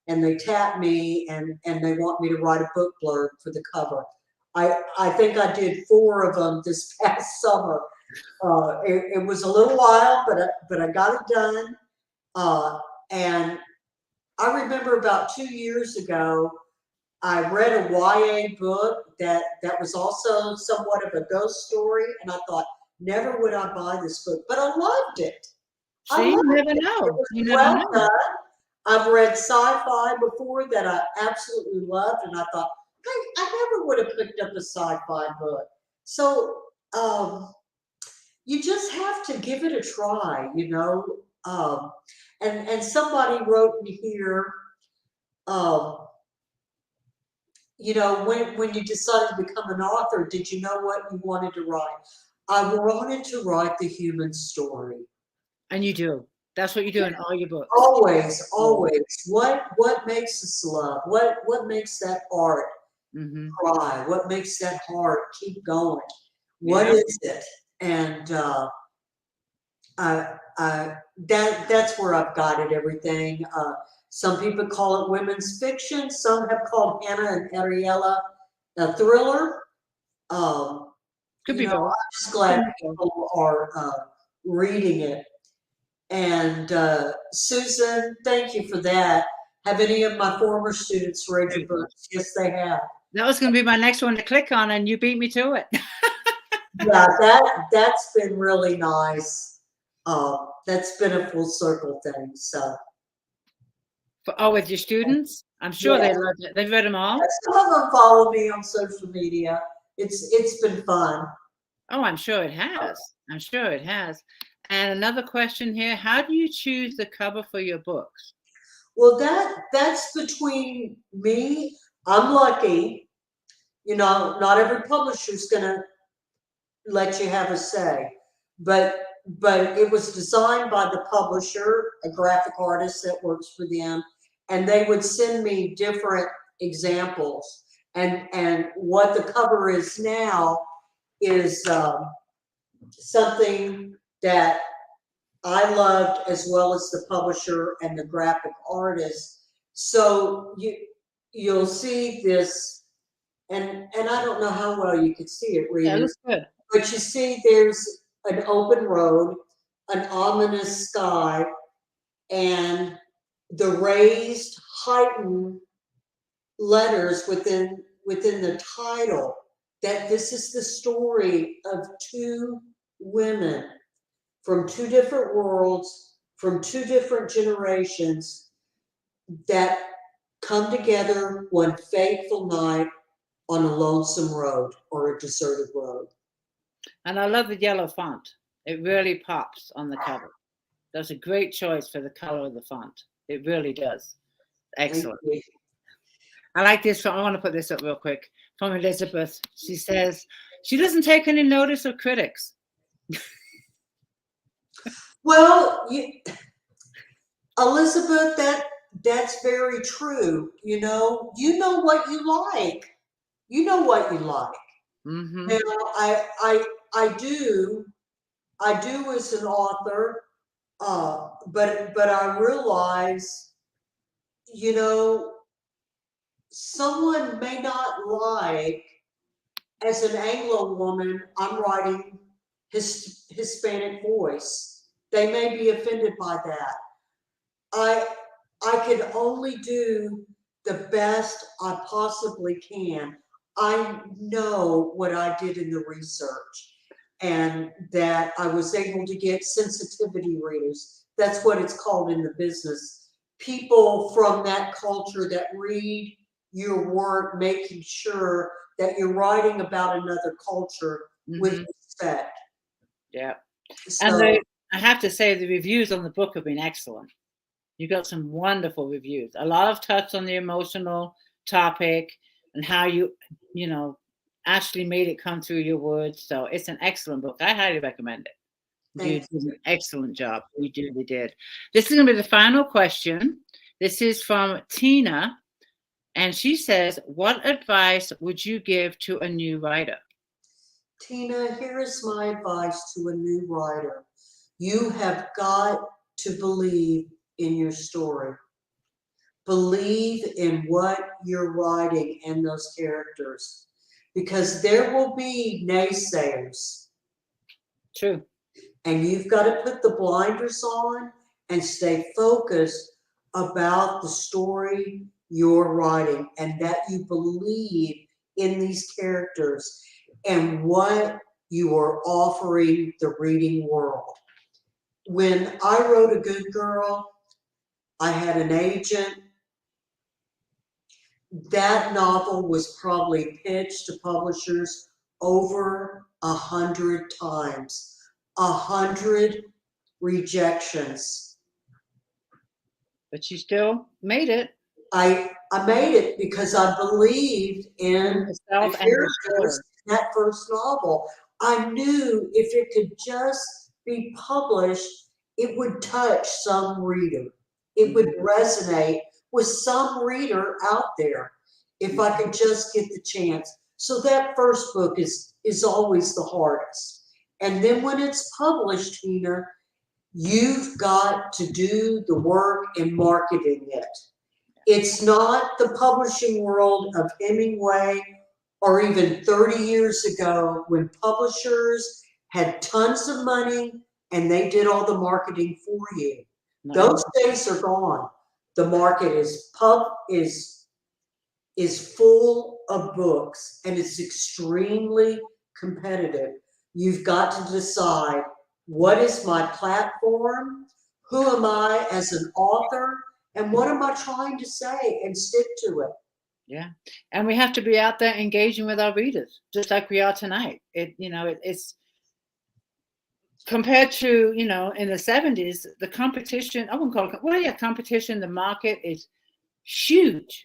and they tap me and they want me to write a book blurb for the cover. I think I did 4 of them this past summer. It was a little while, but I got it done. And I remember about 2 years ago, I read a YA book that was also somewhat of a ghost story, and I thought, never would I buy this book, but I loved it. See, you never know. You never know. Done. I've read sci-fi before that I absolutely loved, and I thought, I never would have picked up a sci-fi book. So you just have to give it a try, you know. And somebody wrote me here, you know, when you decided to become an author, did you know what you wanted to write? I wanted to write the human story. And you do. That's what you do in all your books. Always, always. What makes us love? What makes that art cry? What makes that heart keep going? What is it? And that's where I've guided everything. Some people call it women's fiction. Some have called Hannah and Ariella a thriller. Could be both. I'm just glad people are reading it. And Susan, thank you for that. Have any of my former students read your books? Yes, they have. That was going to be my next one to click on, and you beat me to it. Yeah, that's been really nice. That's been a full circle thing. So. With your students? I'm sure they loved it. They've read them all? Some of them follow me on social media. It's been fun. Oh, I'm sure it has. I'm sure it has. And another question here, how do you choose the cover for your books? Well, that's between me. I'm lucky. Not every publisher's gonna let you have a say. But it was designed by the publisher, a graphic artist that works for them, and they would send me different examples. And what the cover is now is something that I loved, as well as the publisher and the graphic artist. So you'll see this, and I don't know how well you can see it, readers. Yeah, it looks good. But you see there's an open road, an ominous sky, and the raised, heightened letters within the title, that this is the story of two women from two different worlds, from two different generations, that come together one fateful night on a lonesome road or a deserted road. And I love the yellow font. It really pops on the cover. That's a great choice for the color of the font. It really does. Excellent. I like this. I want to put this up real quick. From Elizabeth. She says, she doesn't take any notice of critics. Well, Elizabeth, that's very true. You know what you like. You know what you like. Mm-hmm. Now, I do as an author, but I realize, someone may not like, as an Anglo woman, I'm writing Hispanic voice. They may be offended by that. I can only do the best I possibly can. I know what I did in the research, and that I was able to get sensitivity readers. That's what it's called in the business. People from that culture that read your work, making sure that you're writing about another culture with respect. Yeah. So, and I have to say, the reviews on the book have been excellent. You got some wonderful reviews. A lot of touch on the emotional topic and how you actually made it come through your words. So it's an excellent book. I highly recommend it. You did an excellent job. You really did. This is going to be the final question. This is from Tina. And she says, what advice would you give to a new writer? Tina, here is my advice to a new writer. You have got to believe in your story. Believe in what you're writing and those characters, because there will be naysayers. True. And you've got to put the blinders on and stay focused about the story you're writing, and that you believe in these characters and what you are offering the reading world. When I wrote A Good Girl, I had an agent. That novel was probably pitched to publishers over 100 times, 100 rejections. But you still made it. I made it because I believed in the characters in that first novel. I knew if it could just be published it would touch some reader. It would resonate with some reader out there if I could just get the chance. So that first book is always the hardest. And then when it's published, Tina, you've got to do the work in marketing it. It's not the publishing world of Hemingway or even 30 years ago when publishers had tons of money and they did all the marketing for you. Those days are gone. The market is full of books and it's extremely competitive. You've got to decide, what is my platform? Who am I as an author? And what am I trying to say? And stick to it. Yeah. And we have to be out there engaging with our readers, just like we are tonight. It's compared to, in the 70s, the competition, I wouldn't call it, competition, the market is huge.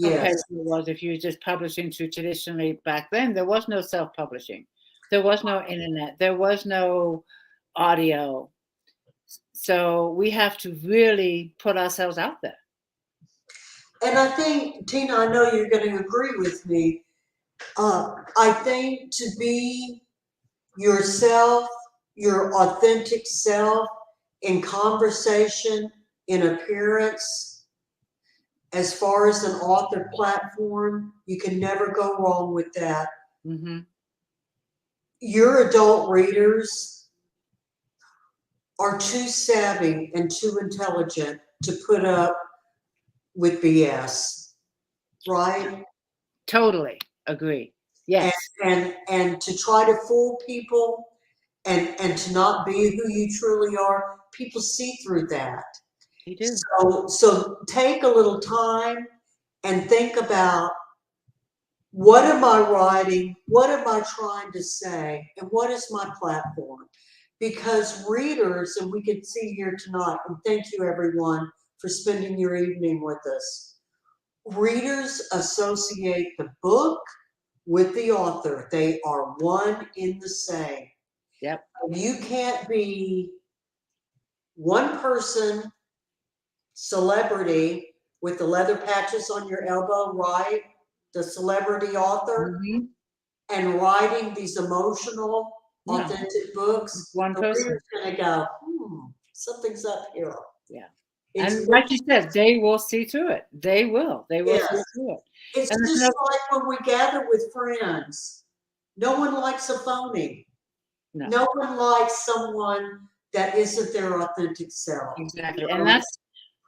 Compared to it was if you were just publishing to traditionally back then. There was no self-publishing. There was no internet. There was no audio. So we have to really put ourselves out there. And I think, Tina, I know you're going to agree with me. I think to be yourself, your authentic self in conversation, in appearance, as far as an author platform, you can never go wrong with that. Mm-hmm. Your adult readers are too savvy and too intelligent to put up with BS, right? Totally agree. Yes. And to try to fool people and to not be who you truly are, people see through that. You do. So take a little time and think about, what am I writing? What am I trying to say? And what is my platform? Because readers, and we can see here tonight, and thank you everyone for spending your evening with us. Readers associate the book with the author. They are one in the same. Yep. You can't be one person, celebrity, with the leather patches on your elbow, right? The celebrity author, mm-hmm. and writing these emotional, authentic books. One the person. reader's going to go, something's up here. Yeah. And like you said, they will see through it. They will. They will see through it. It's just like when we gather with friends. No one likes a phony. No one likes someone that isn't their authentic self. Exactly. And that's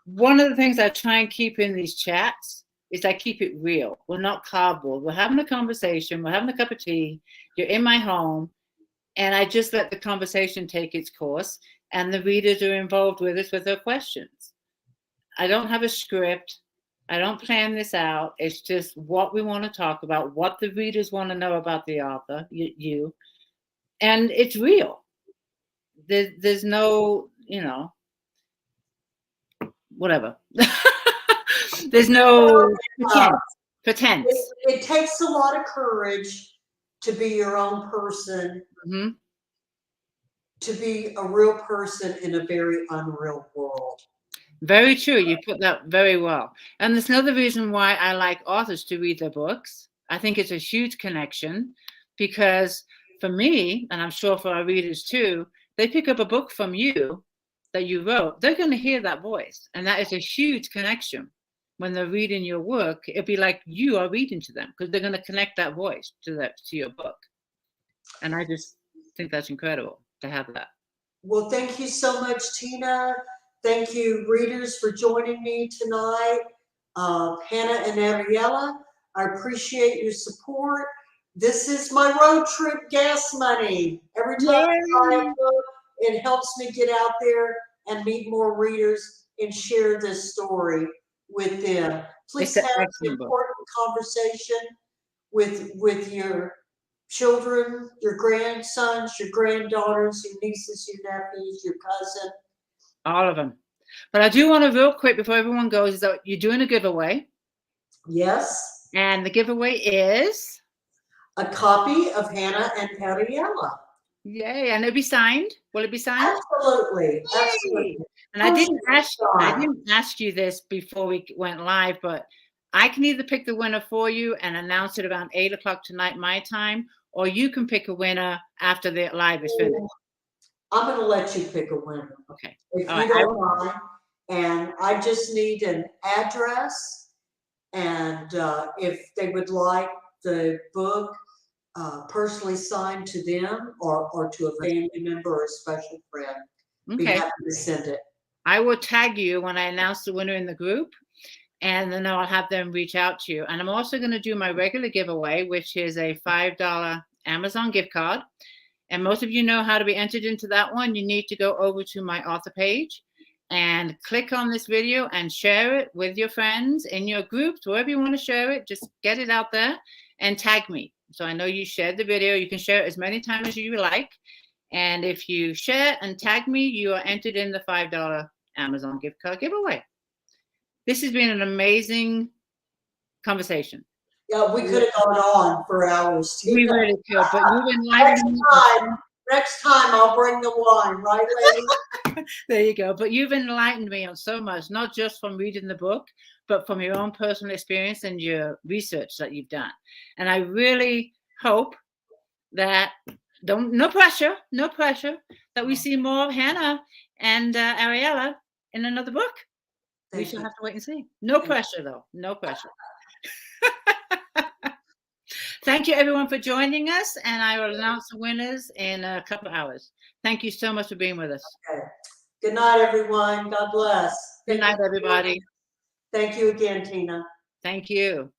one of the things I try and keep in these chats is I keep it real. We're not cardboard. We're having a conversation. We're having a cup of tea. You're in my home. And I just let the conversation take its course. And the readers are involved with us with their questions. I don't have a script. I don't plan this out. It's just what we want to talk about, what the readers want to know about the author, you. And it's real. There's no, whatever. There's no pretense. It takes a lot of courage to be your own person, to be a real person in a very unreal world. Very true. You put that very well. And there's another reason why I like authors to read their books. I think it's a huge connection because for me, and I'm sure for our readers too, they pick up a book from you that you wrote, they're going to hear that voice. And that is a huge connection. When they're reading your work, it'd be like you are reading to them because they're going to connect that voice to your book. And I just think that's incredible to have that. Well, thank you so much, Tina. Thank you, readers, for joining me tonight. Hannah and Ariella, I appreciate your support. This is my road trip gas money. Every time I buy a book, it helps me get out there and meet more readers and share this story with them. Please have an important conversation with your children, your grandsons, your granddaughters, your nieces, your nephews, your cousin. All of them. But I do want to real quick before everyone goes, is that you're doing a giveaway. Yes. And the giveaway is? A copy of Hannah and Ariella. Yay. And it'll be signed. Will it be signed? Absolutely. Yay. Absolutely. And I didn't ask you this before we went live, but I can either pick the winner for you and announce it around 8 o'clock tonight, my time, or you can pick a winner after the live is finished. I'm going to let you pick a winner. Okay. If you don't mind. And I just need an address. And if they would like the book personally signed to them or to a family member or a special friend, be happy to send it. I will tag you when I announce the winner in the group, and then I'll have them reach out to you. And I'm also going to do my regular giveaway, which is a $5 Amazon gift card. And most of you know how to be entered into that one. You need to go over to my author page and click on this video and share it with your friends in your groups, wherever you want to share it. Just get it out there and tag me. So I know you shared the video. You can share it as many times as you like. And if you share and tag me, you are entered in the $5 Amazon gift card giveaway. This has been an amazing conversation. Yeah, we could have gone on for hours. We really could, but you've enlightened me. Next time I'll bring the wine, right, lady? There you go. But you've enlightened me on so much, not just from reading the book, but from your own personal experience and your research that you've done. And I really hope that, no pressure, that we see more of Hannah and Ariella in another book. We shall have to wait and see. No pressure, though. No pressure. Thank you, everyone, for joining us, and I will announce the winners in a couple of hours. Thank you so much for being with us. Okay. Good night, everyone. God bless. Good night, everybody. Thank you again, Tina. Thank you.